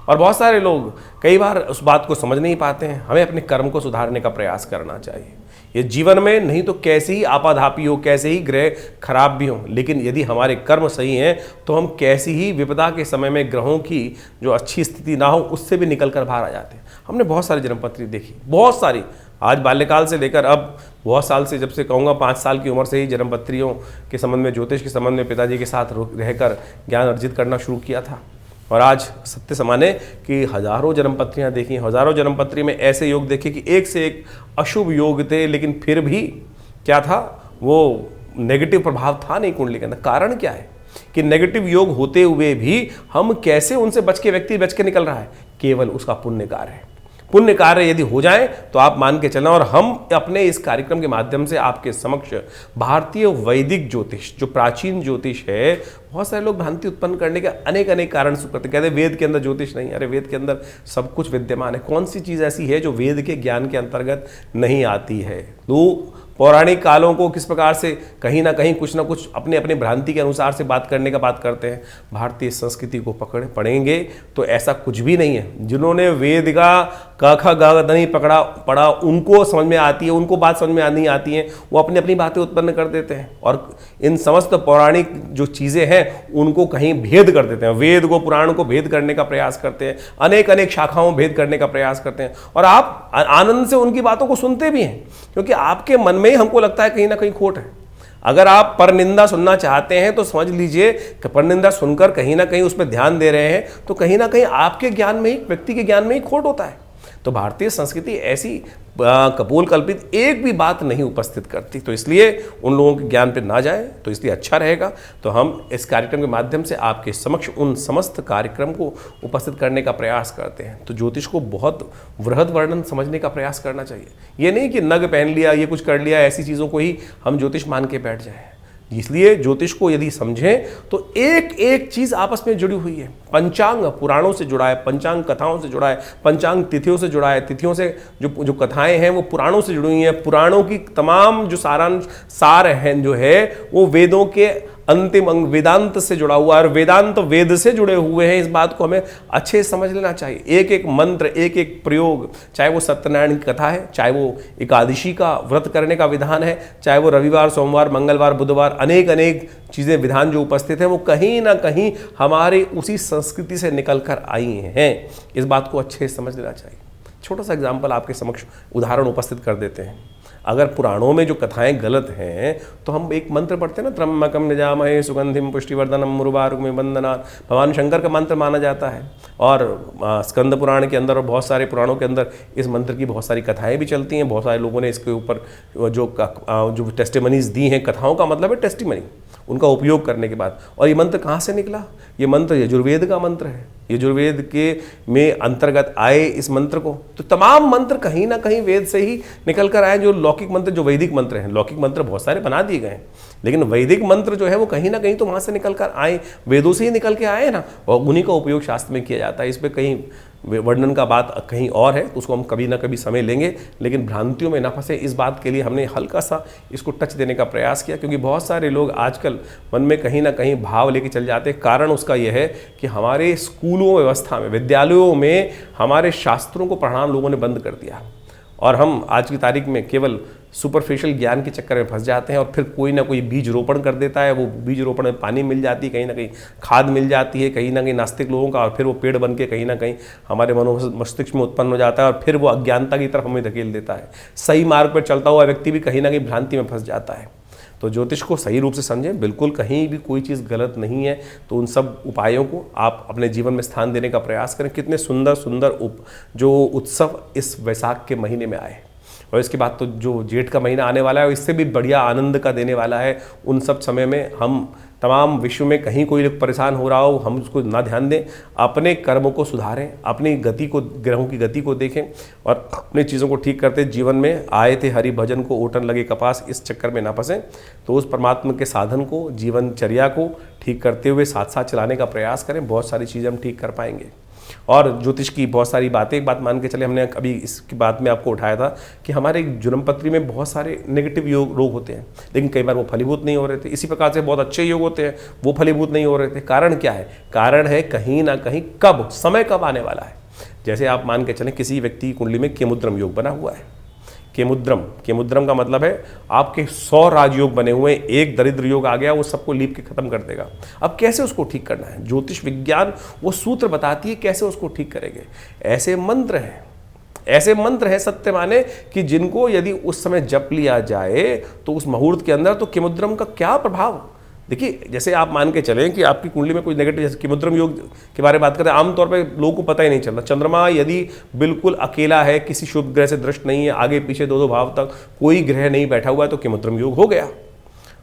और बहुत सारे लोग कई बार उस बात को समझ नहीं पाते हैं। हमें अपने कर्म को सुधारने का प्रयास करना चाहिए। ये जीवन में नहीं तो कैसे ही आपाधापी हो, कैसे ही ग्रह खराब भी हो, लेकिन यदि हमारे कर्म सही हैं तो हम कैसी ही विपदा के समय में ग्रहों की जो अच्छी स्थिति ना हो उससे भी निकल कर बाहर आ जाते हैं। हमने बहुत सारी जन्मपत्री देखी, बहुत सारी, आज बाल्यकाल से लेकर अब बहुत साल से, जब से कहूँगा 5 साल की उम्र से ही जन्मपत्रियों के संबंध में, ज्योतिष के संबंध में पिताजी के साथ रहकर ज्ञान अर्जित करना शुरू किया था। और आज सत्य समाने कि हज़ारों जन्मपत्रियाँ देखी, हज़ारों जन्मपत्री में ऐसे योग देखे कि एक से एक अशुभ योग थे, लेकिन फिर भी क्या था, वो नेगेटिव प्रभाव था नहीं कुंडली के अंदर। कारण क्या है कि नेगेटिव योग होते हुए भी हम कैसे उनसे व्यक्ति बच के निकल रहा है, केवल उसका पुण्य कार्य है। पुण्य कार्य यदि हो जाए तो आप मान के चलना। और हम अपने इस कार्यक्रम के माध्यम से आपके समक्ष भारतीय वैदिक ज्योतिष, जो प्राचीन ज्योतिष है, बहुत सारे लोग भ्रांति उत्पन्न करने के अनेक कारण करते, कहते हैं वेद के अंदर ज्योतिष नहीं। अरे वेद के अंदर सब कुछ विद्यमान है। कौन सी चीज़ ऐसी है जो वेद के ज्ञान के अंतर्गत नहीं आती है? तो पौराणिक कालों को किस प्रकार से कहीं ना कहीं कुछ ना कुछ अपने अपने भ्रांति के अनुसार से बात करते हैं। भारतीय संस्कृति को पढ़ेंगे तो ऐसा कुछ भी नहीं है। जिन्होंने वेद का क ख ग नहीं पढ़ा उनको समझ में आती है, उनको बात समझ में नहीं आती है, वो अपनी अपनी बातें उत्पन्न कर देते हैं और इन समस्त पौराणिक जो चीज़ें हैं उनको कहीं भेद कर देते हैं। वेद को, पुराण को भेद करने का प्रयास करते हैं, अनेक शाखाओं भेद करने का प्रयास करते हैं। और आप आनंद से उनकी बातों को सुनते भी हैं, क्योंकि आपके मन में हमको लगता है कहीं ना कहीं खोट है। अगर आप परनिंदा सुनना चाहते हैं तो समझ लीजिए कि परनिंदा सुनकर कहीं ना कहीं उसमें ध्यान दे रहे हैं तो कहीं ना कहीं आपके ज्ञान में ही, व्यक्ति के ज्ञान में ही खोट होता है। तो भारतीय संस्कृति ऐसी कपोल कल्पित एक भी बात नहीं उपस्थित करती। तो इसलिए उन लोगों के ज्ञान पे ना जाए तो इसलिए अच्छा रहेगा। तो हम इस कार्यक्रम के माध्यम से आपके समक्ष उन समस्त कार्यक्रम को उपस्थित करने का प्रयास करते हैं। तो ज्योतिष को बहुत वृहद वर्णन समझने का प्रयास करना चाहिए। ये नहीं कि नग पहन लिया, ये कुछ कर लिया, ऐसी चीज़ों को ही हम ज्योतिष मान के बैठ जाए। इसलिए ज्योतिष को यदि समझें तो एक एक चीज आपस में जुड़ी हुई है। पंचांग पुराणों से जुड़ा है, पंचांग कथाओं से जुड़ा है, पंचांग तिथियों से जुड़ा है, तिथियों से जो कथाएं हैं वो पुराणों से जुड़ी हुई हैं। पुराणों की तमाम जो सार हैं जो है वो वेदों के अंतिम अंग वेदांत से जुड़ा हुआ है और वेदांत वेद से जुड़े हुए हैं। इस बात को हमें अच्छे समझ लेना चाहिए। एक एक मंत्र, एक एक प्रयोग, चाहे वो सत्यनारायण की कथा है, चाहे वो एकादशी का व्रत करने का विधान है, चाहे वो रविवार, सोमवार, मंगलवार, बुधवार, अनेक चीज़ें, विधान जो उपस्थित हैं वो कहीं ना कहीं हमारे उसी संस्कृति से निकल कर आई हैं। इस बात को अच्छे से समझ लेना चाहिए। छोटा सा एग्जाम्पल आपके समक्ष उदाहरण उपस्थित कर देते हैं। अगर पुराणों में जो कथाएं गलत हैं तो हम एक मंत्र पढ़ते हैं ना, त्र्यंबकम यजामहे सुगंधिम पुष्टिवर्धनम उर्वारुकमिव बंधनात्, भगवान शंकर का मंत्र माना जाता है। और स्कंद पुराण के अंदर और बहुत सारे पुराणों के अंदर इस मंत्र की बहुत सारी कथाएं भी चलती हैं। बहुत सारे लोगों ने इसके ऊपर जो टेस्टिमनीज दी हैं, कथाओं का मतलब है टेस्टिमनी, उनका उपयोग करने के बाद। और ये मंत्र कहाँ से निकला? ये मंत्र यजुर्वेद का मंत्र है। यजुर्वेद के में अंतर्गत आए इस मंत्र को। तो तमाम मंत्र कहीं ना कहीं वेद से ही निकल कर आए। जो लौकिक मंत्र, जो वैदिक मंत्र हैं, लौकिक मंत्र बहुत सारे बना दिए गए हैं, लेकिन वैदिक मंत्र जो है वो कहीं ना कहीं तो वहाँ से निकल कर आए, वेदों से ही निकल के आए ना, और उन्हीं का उपयोग शास्त्र में किया जाता है। इस पर कहीं वर्णन का बात कहीं और है, तो उसको हम कभी ना कभी समय लेंगे, लेकिन भ्रांतियों में ना फंसे इस बात के लिए हमने हल्का सा इसको टच देने का प्रयास किया। क्योंकि बहुत सारे लोग आजकल मन में कहीं ना कहीं भाव लेके चल जाते हैं। कारण उसका यह है कि हमारे स्कूलों व्यवस्था में, विद्यालयों में हमारे शास्त्रों को पढ़ाना लोगों ने बंद कर दिया और हम आज की तारीख में केवल सुपरफिशियल ज्ञान के चक्कर में फंस जाते हैं। और फिर कोई ना कोई बीज रोपण कर देता है, वो बीज रोपण में पानी मिल जाती है, कहीं ना कहीं खाद मिल जाती है, कहीं ना कहीं नास्तिक लोगों का, और फिर वो पेड़ बन के कहीं ना कहीं हमारे मस्तिष्क में उत्पन्न हो जाता है और फिर वो अज्ञानता की तरफ हमें धकेल देता है। सही मार्ग पर चलता हुआ व्यक्ति भी कहीं ना कहीं भ्रांति में फंस जाता है। तो ज्योतिष को सही रूप से समझें, बिल्कुल कहीं भी कोई चीज़ गलत नहीं है। तो उन सब उपायों को आप अपने जीवन में स्थान देने का प्रयास करें। कितने सुंदर सुंदर जो उत्सव इस वैशाख के महीने में आए, और इसके बाद तो जो जेठ का महीना आने वाला है इससे भी बढ़िया आनंद का देने वाला है। उन सब समय में हम तमाम विश्व में कहीं कोई लोग परेशान हो रहा हो, हम उसको ना ध्यान दें, अपने कर्मों को सुधारें, अपनी गति को, ग्रहों की गति को देखें और अपनी चीज़ों को ठीक करते जीवन में आए थे हरि भजन को ओटन लगे कपास, इस चक्कर में ना फंसें। तो उस परमात्मा के साधन को, जीवनचर्या को ठीक करते हुए साथ साथ चलाने का प्रयास करें। बहुत सारी चीज़ें हम ठीक कर पाएंगे। और ज्योतिष की बहुत सारी बातें, एक बात मान के चले, हमने अभी इसकी बात में आपको उठाया था कि हमारे जन्मपत्री में बहुत सारे नेगेटिव रोग होते हैं, लेकिन कई बार वो फलीभूत नहीं हो रहे थे। इसी प्रकार से बहुत अच्छे योग होते हैं, वो फलीभूत नहीं हो रहे थे। कारण क्या है? कारण है कहीं ना कहीं कब, समय कब आने वाला है। जैसे आप मान के चलें किसी व्यक्ति की कुंडली में केमुद्रम योग बना हुआ है। केमुद्रम का मतलब है आपके 100 राजयोग बने हुए हैं, एक दरिद्र योग आ गया, वो सबको लीप के खत्म कर देगा। अब कैसे उसको ठीक करना है? ज्योतिष विज्ञान वो सूत्र बताती है कैसे उसको ठीक करेंगे। ऐसे मंत्र हैं, ऐसे मंत्र हैं सत्य माने कि जिनको यदि उस समय जप लिया जाए तो उस मुहूर्त के अंदर तो किमुद्रम का क्या प्रभाव। देखिए, जैसे आप मान के चलें कि आपकी कुंडली में कोई नेगेटिव, जैसे किमुद्रम योग के बारे में बात करें, आमतौर पे लोगों को पता ही नहीं चलता। चंद्रमा यदि बिल्कुल अकेला है, किसी शुभ ग्रह से दृष्ट नहीं है, आगे पीछे 2-2 भाव तक कोई ग्रह नहीं बैठा हुआ है, तो किमुद्रम योग हो गया।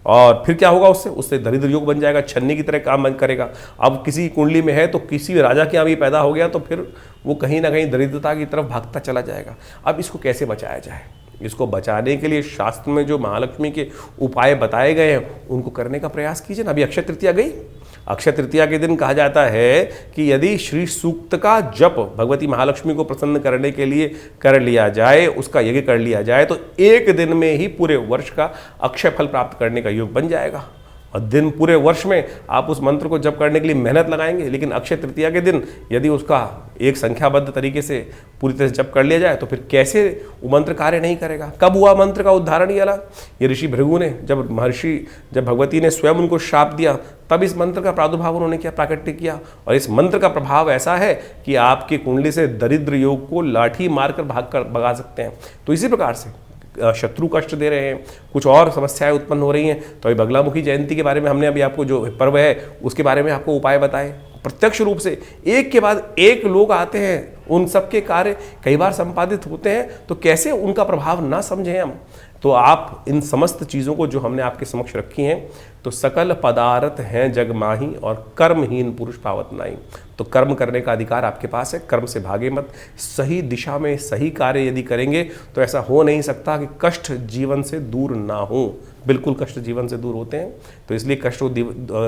और फिर क्या होगा, उससे दरिद्र योग बन जाएगा, छन्नी की तरह काम करेगा। अब किसी कुंडली में है तो किसी राजा के यहाँ भी पैदा हो गया तो फिर वो कहीं ना कहीं दरिद्रता की तरफ भागता चला जाएगा। अब इसको कैसे बचाया जाए? इसको बचाने के लिए शास्त्र में जो महालक्ष्मी के उपाय बताए गए हैं उनको करने का प्रयास कीजिए ना। अभी अक्षय तृतीया गई, अक्षय तृतीया के दिन कहा जाता है कि यदि श्री सूक्त का जप भगवती महालक्ष्मी को प्रसन्न करने के लिए कर लिया जाए, उसका यज्ञ कर लिया जाए, तो एक दिन में ही पूरे वर्ष का अक्षय फल प्राप्त करने का योग बन जाएगा। और दिन पूरे वर्ष में आप उस मंत्र को जप करने के लिए मेहनत लगाएंगे, लेकिन अक्षय तृतीया के दिन यदि उसका एक संख्याबद्ध तरीके से पूरी तरह से जप कर लिया जाए तो फिर कैसे वो मंत्र कार्य नहीं करेगा। कब हुआ मंत्र का उद्धारण ये वाला? ये ऋषि भृगु ने, जब भगवती ने स्वयं उनको श्राप दिया, तब इस मंत्र का प्रादुर्भाव उन्होंने किया, प्राकट्य किया। और इस मंत्र का प्रभाव ऐसा है कि आपकी कुंडली से दरिद्र योग को लाठी मारकर भगा सकते हैं। तो इसी प्रकार से शत्रु कष्ट दे रहे हैं, कुछ और समस्याएं उत्पन्न हो रही हैं, तो अभी बगलामुखी जयंती के बारे में हमने अभी आपको, जो पर्व है उसके बारे में आपको उपाय बताए। प्रत्यक्ष रूप से एक के बाद एक लोग आते हैं, उन सबके कार्य कई बार संपादित होते हैं, तो कैसे उनका प्रभाव ना समझें हम। तो आप इन समस्त चीज़ों को जो हमने आपके समक्ष रखी हैं, तो सकल पदार्थ हैं जग माही और कर्महीन पुरुष पावत नाई। तो कर्म करने का अधिकार आपके पास है, कर्म से भागे मत। सही दिशा में सही कार्य यदि करेंगे तो ऐसा हो नहीं सकता कि कष्ट जीवन से दूर ना हो। बिल्कुल कष्ट जीवन से दूर होते हैं। तो इसलिए कष्ट को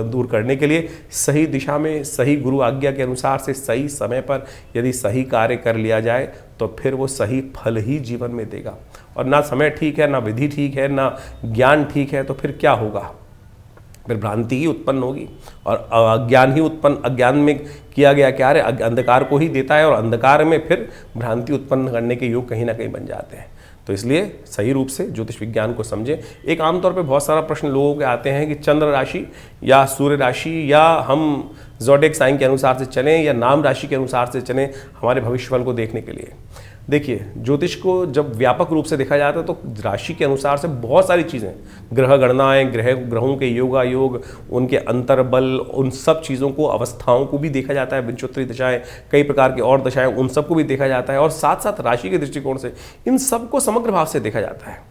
दूर करने के लिए सही दिशा में, सही गुरु आज्ञा के अनुसार से, सही समय पर यदि सही कार्य कर लिया जाए तो फिर वो सही फल ही जीवन में देगा। और ना समय ठीक है, ना विधि ठीक है, ना ज्ञान ठीक है, तो फिर क्या होगा? फिर भ्रांति ही उत्पन्न होगी। और अज्ञान ही उत्पन्न, अज्ञान में किया गया क्या है, अंधकार को ही देता है, और अंधकार में फिर भ्रांति उत्पन्न करने के योग कहीं ना कहीं बन जाते हैं। तो इसलिए सही रूप से ज्योतिष विज्ञान को समझें। एक आमतौर पे बहुत सारा प्रश्न लोगों के आते हैं कि चंद्र राशि या सूर्य राशि, या हम ज़ोडिएक साइन के अनुसार से चलें या नाम राशि के अनुसार से चलें हमारे भविष्यफल को देखने के लिए। देखिए, ज्योतिष को जब व्यापक रूप से देखा जाता है तो राशि के अनुसार से बहुत सारी चीज़ें, ग्रह गणनाएं, ग्रहों के योगायोग, उनके अंतर्बल, उन सब चीज़ों को, अवस्थाओं को भी देखा जाता है, विंशोत्तरी दशाएं, कई प्रकार की और दशाएं, उन सबको भी देखा जाता है। और साथ साथ राशि के दृष्टिकोण से इन सबको समग्र भाव से देखा जाता है।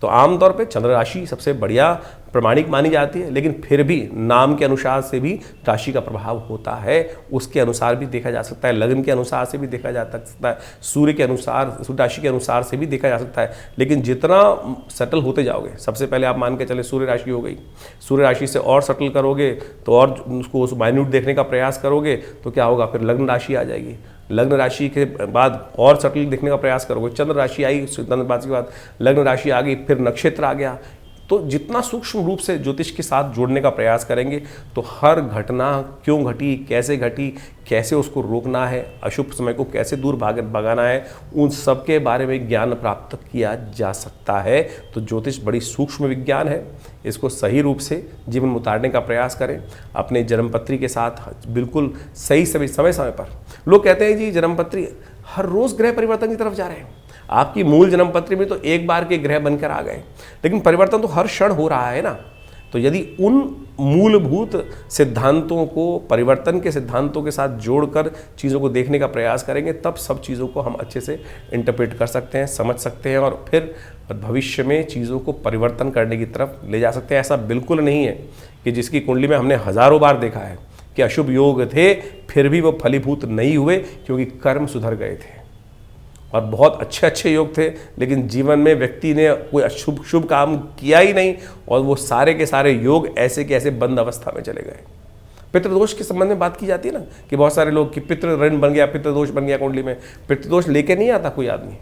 तो आमतौर पे चंद्र राशि सबसे बढ़िया प्रमाणिक मानी जाती है, लेकिन फिर भी नाम के अनुसार से भी राशि का प्रभाव होता है, उसके अनुसार भी देखा जा सकता है, लग्न के अनुसार से भी देखा जा सकता है, सूर्य के अनुसार, सूर्य राशि के अनुसार से भी देखा जा सकता है। लेकिन जितना सटल होते जाओगे, सबसे पहले आप मान के चले सूर्य राशि हो गई, सूर्य राशि से और सटल करोगे तो और उसको माइन्यूट देखने का प्रयास करोगे तो क्या होगा, फिर लग्न राशि आ जाएगी। लग्न राशि के बाद और सटल देखने का प्रयास करोगे, चंद्र राशि आई, चंद्र राशि के बाद लग्न राशि आ गई, फिर नक्षत्र आ गया। तो जितना सूक्ष्म रूप से ज्योतिष के साथ जोड़ने का प्रयास करेंगे तो हर घटना क्यों घटी, कैसे घटी, कैसे उसको रोकना है, अशुभ समय को कैसे दूर भगाना है, उन सब के बारे में ज्ञान प्राप्त किया जा सकता है। तो ज्योतिष बड़ी सूक्ष्म विज्ञान है, इसको सही रूप से जीवन में उतारने का प्रयास करें। अपने जन्मपत्री के साथ बिल्कुल सही समय पर, लोग कहते हैं जी जन्मपत्री हर रोज़ ग्रह परिवर्तन की तरफ जा रहे हैं। आपकी मूल जन्मपत्री में तो एक बार के ग्रह बनकर आ गए, लेकिन परिवर्तन तो हर क्षण हो रहा है ना। तो यदि उन मूलभूत सिद्धांतों को परिवर्तन के सिद्धांतों के साथ जोड़कर चीज़ों को देखने का प्रयास करेंगे, तब सब चीज़ों को हम अच्छे से इंटरप्रेट कर सकते हैं, समझ सकते हैं, और फिर भविष्य में चीज़ों को परिवर्तन करने की तरफ ले जा सकते हैं। ऐसा बिल्कुल नहीं है कि जिसकी कुंडली में हमने हज़ारों बार देखा है कि अशुभ योग थे फिर भी वो फलीभूत नहीं हुए क्योंकि कर्म सुधर गए थे, और बहुत अच्छे योग थे, लेकिन जीवन में व्यक्ति ने कोई शुभ काम किया ही नहीं, और वो सारे के सारे योग ऐसे के ऐसे बंद अवस्था में चले गए। पितृदोष के संबंध में बात की जाती है ना कि बहुत सारे लोग कि पितृ ऋण बन गया, पितृदोष बन गया कुंडली में। पितृदोष लेके नहीं आता कोई आदमी,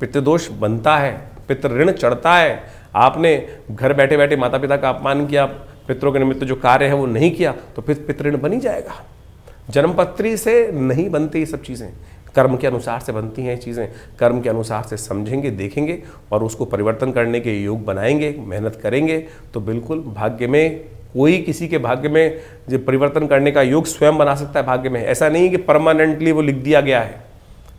पितृदोष बनता है, पितृ ऋण चढ़ता है। आपने घर बैठे बैठे माता पिता का अपमान किया, पितरों के निमित्त जो कार्य है वो नहीं किया, तो फिर पितृ ऋण बन ही जाएगा। जन्मपत्री से नहीं बनती ये सब चीज़ें, कर्म के अनुसार से बनती हैं चीज़ें। कर्म के अनुसार से समझेंगे, देखेंगे और उसको परिवर्तन करने के योग बनाएंगे, मेहनत करेंगे, तो बिल्कुल भाग्य में कोई किसी के भाग्य में जो परिवर्तन करने का योग स्वयं बना सकता है भाग्य में। ऐसा नहीं कि परमानेंटली वो लिख दिया गया है।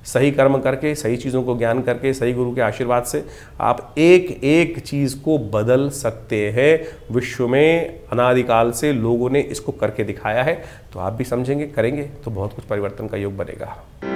सही कर्म करके, सही चीज़ों को ज्ञान करके, सही गुरु के आशीर्वाद से आप एक एक चीज़ को बदल सकते हैं। विश्व में अनादिकाल से लोगों ने इसको करके दिखाया है, तो आप भी समझेंगे, करेंगे तो बहुत कुछ परिवर्तन का योग बनेगा।